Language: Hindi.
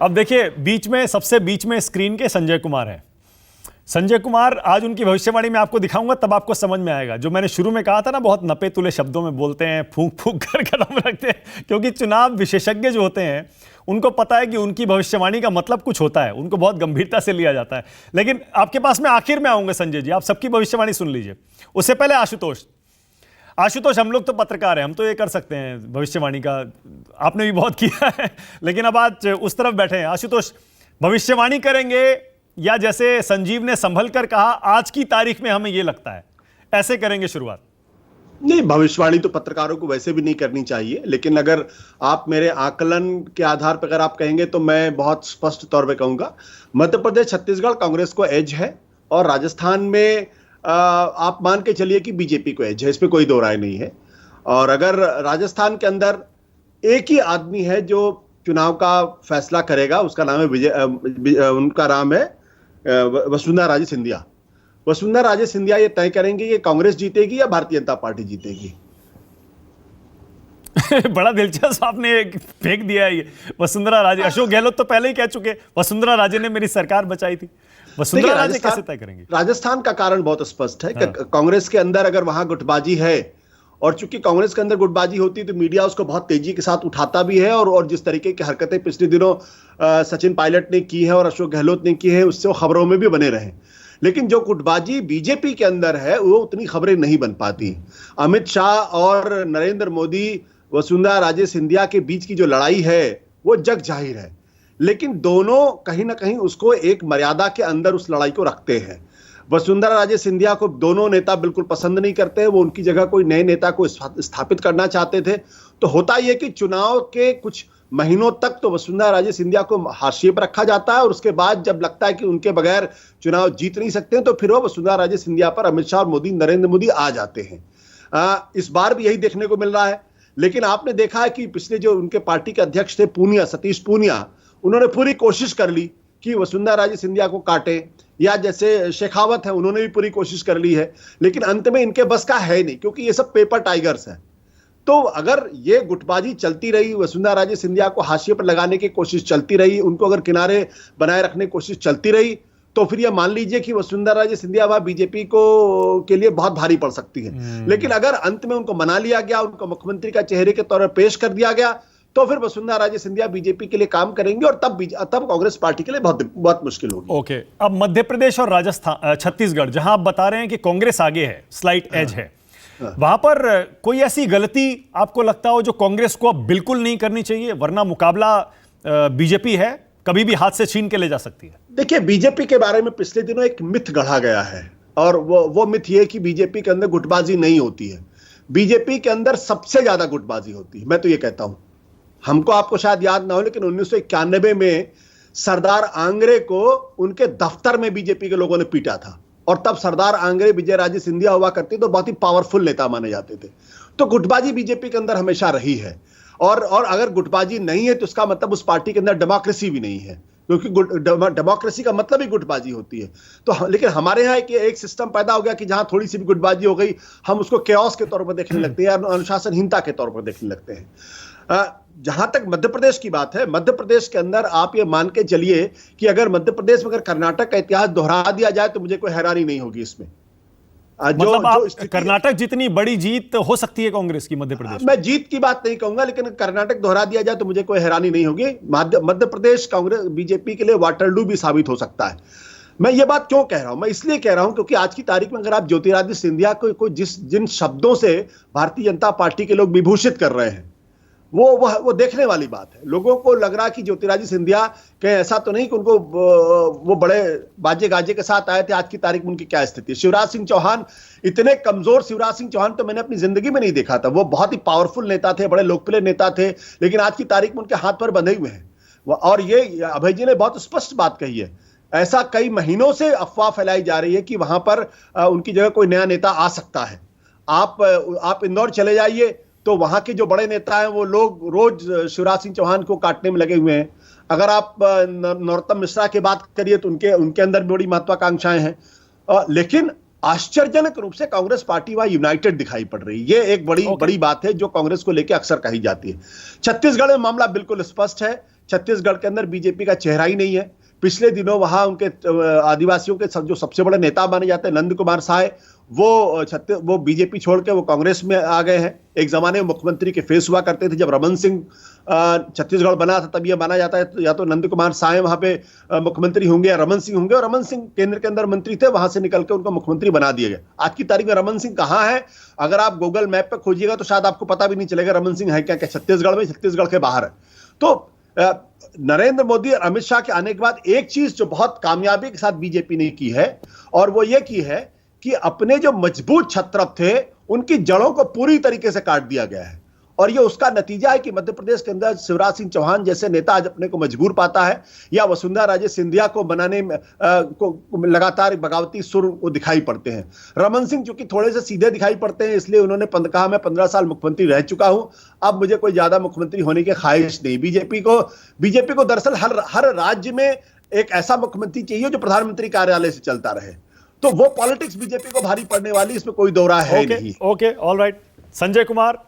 अब देखिए, सबसे बीच में स्क्रीन के संजय कुमार हैं। संजय कुमार, आज उनकी भविष्यवाणी में आपको दिखाऊंगा, तब आपको समझ में आएगा। जो मैंने शुरू में कहा था ना, बहुत नपे तुले शब्दों में बोलते हैं, फूंक फूंक कर कदम रखते हैं, क्योंकि चुनाव विशेषज्ञ जो होते हैं उनको पता है कि उनकी भविष्यवाणी का मतलब कुछ होता है, उनको बहुत गंभीरता से लिया जाता है। लेकिन आपके पास मैं आखिर में आऊंगा संजय जी, आप सबकी भविष्यवाणी सुन लीजिए। उससे पहले आशुतोष, हम लोग तो पत्रकार हैं, हम तो ये कर सकते हैं भविष्यवाणी का, आपने भी बहुत किया है, लेकिन अब आज उस तरफ बैठे हैं। आशुतोष, भविष्यवाणी करेंगे या जैसे संजीव ने संभल कर कहा आज की तारीख में हमें ये लगता है, ऐसे करेंगे शुरुआत? नहीं, भविष्यवाणी तो पत्रकारों को वैसे भी नहीं करनी चाहिए, लेकिन अगर आप मेरे आकलन के आधार पर अगर आप कहेंगे तो मैं बहुत स्पष्ट तौर पे कहूंगा, मध्य प्रदेश छत्तीसगढ़ कांग्रेस को एज है, और राजस्थान में आप मान के चलिए कि बीजेपी को एज है, इस पे कोई दो राय नहीं है। और अगर राजस्थान के अंदर एक ही आदमी है जो चुनाव का फैसला करेगा, उसका नाम है उनका नाम है वसुंधरा राजे सिंधिया। वसुंधरा राजे सिंधिया ये तय करेंगे कि कांग्रेस जीतेगी या भारतीय जनता पार्टी जीतेगी। बड़ा दिलचस्प आपने फेंक दिया है ये। वसुंधरा राजे, अशोक गहलोत तो पहले ही कह चुके, वसुंधरा राजे ने मेरी सरकार बचाई थी। वसुंधरा राजे कैसे तय करेंगे? राजस्थान का कारण बहुत स्पष्ट है कि कांग्रेस के अंदर अगर वहां गुटबाजी है, और चूंकि कांग्रेस के अंदर गुटबाजी होती है तो मीडिया उसको बहुत तेजी के साथ उठाता भी है, और जिस तरीके की हरकतें पिछले दिनों सचिन पायलट ने की है और अशोक गहलोत ने की है, उससे वो खबरों में भी बने रहे। लेकिन जो गुटबाजी बीजेपी के अंदर है वो उतनी खबरें नहीं बन पाती। अमित शाह और नरेंद्र मोदी, वसुंधरा राजे सिंधिया के बीच की जो लड़ाई है वो जग जाहिर है, लेकिन दोनों कहीं ना कहीं उसको एक मर्यादा के अंदर उस लड़ाई को रखते हैं। वसुंधरा राजे सिंधिया को दोनों नेता बिल्कुल पसंद नहीं करते, वो उनकी जगह कोई नए नेता को स्थापित करना चाहते थे। तो होता यह कि चुनाव के कुछ महीनों तक तो वसुंधरा राजे सिंधिया को हाशिए पर रखा जाता है, और उसके बाद जब लगता है कि उनके बगैर चुनाव जीत नहीं सकते तो फिर वो वसुंधरा राजे सिंधिया पर अमित शाह और मोदी, नरेंद्र मोदी आ जाते हैं। इस बार भी यही देखने को मिल रहा है। लेकिन आपने देखा है कि पिछले जो उनके पार्टी के अध्यक्ष थे सतीश पूनिया, उन्होंने पूरी कोशिश कर ली कि वसुंधरा राजे सिंधिया को काटे, या जैसे शेखावत है उन्होंने भी पूरी कोशिश कर ली है, लेकिन अंत में इनके बस का है नहीं, क्योंकि ये सब पेपर टाइगर्स है। तो अगर ये गुटबाजी चलती रही, वसुंधरा राजे सिंधिया को हाशिए पर लगाने की कोशिश चलती रही, उनको अगर किनारे बनाए रखने की कोशिश चलती रही, तो फिर ये मान लीजिए कि वसुंधरा राजे सिंधिया वह बीजेपी को के लिए बहुत भारी पड़ सकती है। लेकिन अगर अंत में उनको मना लिया गया, उनको मुख्यमंत्री का चेहरे के तौर पर पेश कर दिया गया, तो फिर वसुंधरा राजे सिंधिया बीजेपी के लिए काम करेंगे, और तब कांग्रेस पार्टी के लिए बहुत मुश्किल होगी। ओके, अब मध्य प्रदेश और राजस्थान, छत्तीसगढ़, जहां आप बता रहे हैं कि कांग्रेस आगे है, स्लाइट एज है, वहां पर कोई ऐसी गलती आपको लगता हो जो कांग्रेस को अब बिल्कुल नहीं करनी चाहिए, वरना मुकाबला बीजेपी है, कभी भी हाथ से छीन के ले जा सकती है? देखिए, बीजेपी के बारे में पिछले दिनों एक मिथ गढ़ा गया है, और वो मिथ ये है कि बीजेपी के अंदर गुटबाजी नहीं होती है। बीजेपी के अंदर सबसे ज्यादा गुटबाजी होती है। मैं तो ये कहता हूं, हमको आपको शायद याद ना हो, लेकिन 1991 में सरदार आंग्रे को उनके दफ्तर में बीजेपी के लोगों ने पीटा था, और तब सरदार आंग्रे विजय राजे सिंधिया हुआ करते तो बहुत ही पावरफुल नेता माने जाते थे। तो गुटबाजी बीजेपी के अंदर हमेशा रही है, और अगर गुटबाजी नहीं है तो उसका मतलब उस पार्टी के अंदर डेमोक्रेसी भी नहीं है, क्योंकि डेमोक्रेसी का मतलब ही गुटबाजी होती है। तो लेकिन हमारे यहाँ एक सिस्टम पैदा हो गया कि जहां थोड़ी सी भी गुटबाजी हो गई, हम उसको कैओस के तौर पर देखने लगते हैं, अनुशासनहीनता के तौर पर देखने लगते हैं। जहां तक मध्य प्रदेश की बात है, मध्य प्रदेश के अंदर आप ये मान के चलिए कि अगर मध्य प्रदेश में अगर कर्नाटक का इतिहास दोहरा दिया जाए तो मुझे कोई हैरानी नहीं होगी इसमें। मतलब कर्नाटक जितनी बड़ी जीत हो सकती है कांग्रेस की मध्य प्रदेश, मैं जीत की बात नहीं कहूंगा, लेकिन कर्नाटक दोहरा दिया जाए तो मुझे कोई हैरानी नहीं होगी। मध्य प्रदेश कांग्रेस बीजेपी के लिए वाटरलू भी साबित हो सकता है। मैं ये बात क्यों कह रहा हूं? मैं इसलिए कह रहा हूं क्योंकि आज की तारीख में अगर आप ज्योतिरादित्य सिंधिया को जिन शब्दों से भारतीय जनता पार्टी के लोग विभूषित कर रहे हैं, वो देखने वाली बात है। लोगों को लग रहा कि ज्योतिरादित्य सिंधिया कहीं ऐसा तो नहीं कि उनको वो बड़े बाजे गाजे के साथ आए थे। आज की तारीख में उनकी क्या स्थिति है? शिवराज सिंह चौहान, इतने कमजोर शिवराज सिंह चौहान तो मैंने अपनी जिंदगी में नहीं देखा था। वो बहुत ही पावरफुल नेता थे, बड़े लोकप्रिय नेता थे, लेकिन आज की तारीख में उनके हाथ पर बंधे हुए हैं। और ये अभय जी ने बहुत स्पष्ट बात कही है, ऐसा कई महीनों से अफवाह फैलाई जा रही है कि वहां पर उनकी जगह कोई नया नेता आ सकता है। आप इंदौर चले जाइए तो वहां के जो बड़े नेता हैं वो लोग रोज शिवराज सिंह चौहान को काटने में लगे हुए हैं। अगर आप नरोत्तम मिश्रा की बात करिए तो उनके अंदर बड़ी महत्वाकांक्षाएं हैं, लेकिन आश्चर्यजनक रूप से कांग्रेस पार्टी वहां यूनाइटेड दिखाई पड़ रही है। ये एक बड़ी बात है जो कांग्रेस को लेकर अक्सर कही जाती है। छत्तीसगढ़ में मामला बिल्कुल स्पष्ट है छत्तीसगढ़ के अंदर बीजेपी का चेहरा ही नहीं है। पिछले दिनों वहां उनके आदिवासियों के जो सबसे बड़े नेता माने जाते हैं नंद कुमार साय, वो बीजेपी छोड़ के वो कांग्रेस में आ गए हैं। एक जमाने में मुख्यमंत्री के फेस हुआ करते थे। जब रमन सिंह छत्तीसगढ़ बना था तब यह माना जाता है या तो नंद कुमार साय वहां पे मुख्यमंत्री होंगे या रमन सिंह होंगे, और रमन सिंह केंद्र के अंदर मंत्री थे, वहां से निकल के उनको मुख्यमंत्री बना दिया गया। आज की तारीख में रमन सिंह कहां है, अगर आप गूगल मैप पे खोजिएगा तो शायद आपको पता भी नहीं चलेगा रमन सिंह है क्या छत्तीसगढ़ में, छत्तीसगढ़ के बाहर है। तो नरेंद्र मोदी और अमित शाह के आने के बाद एक चीज जो बहुत कामयाबी के साथ बीजेपी ने की है, और वो ये की है कि अपने जो मजबूत छत्रप थे उनकी जड़ों को पूरी तरीके से काट दिया गया है। और ये उसका नतीजा है कि मध्य प्रदेश के अंदर शिवराज सिंह चौहान जैसे नेता आज अपने को मजबूर पाता है, या वसुंधरा राजे सिंधिया को बनाने में को लगातार बगावती सुर वो दिखाई पड़ते हैं। रमन सिंह चूंकि थोड़े से सीधे दिखाई पड़ते हैं, इसलिए उन्होंने कहा मैं 15 साल मुख्यमंत्री रह चुका हूं, अब मुझे कोई ज्यादा मुख्यमंत्री होने की ख्वाहिश नहीं। बीजेपी को दरअसल हर राज्य में एक ऐसा मुख्यमंत्री चाहिए जो प्रधानमंत्री कार्यालय से चलता रहे। तो वो पॉलिटिक्स बीजेपी को भारी पड़ने वाली, इसमें कोई दो राय है नहीं। Okay, all right. Sanjay Kumar,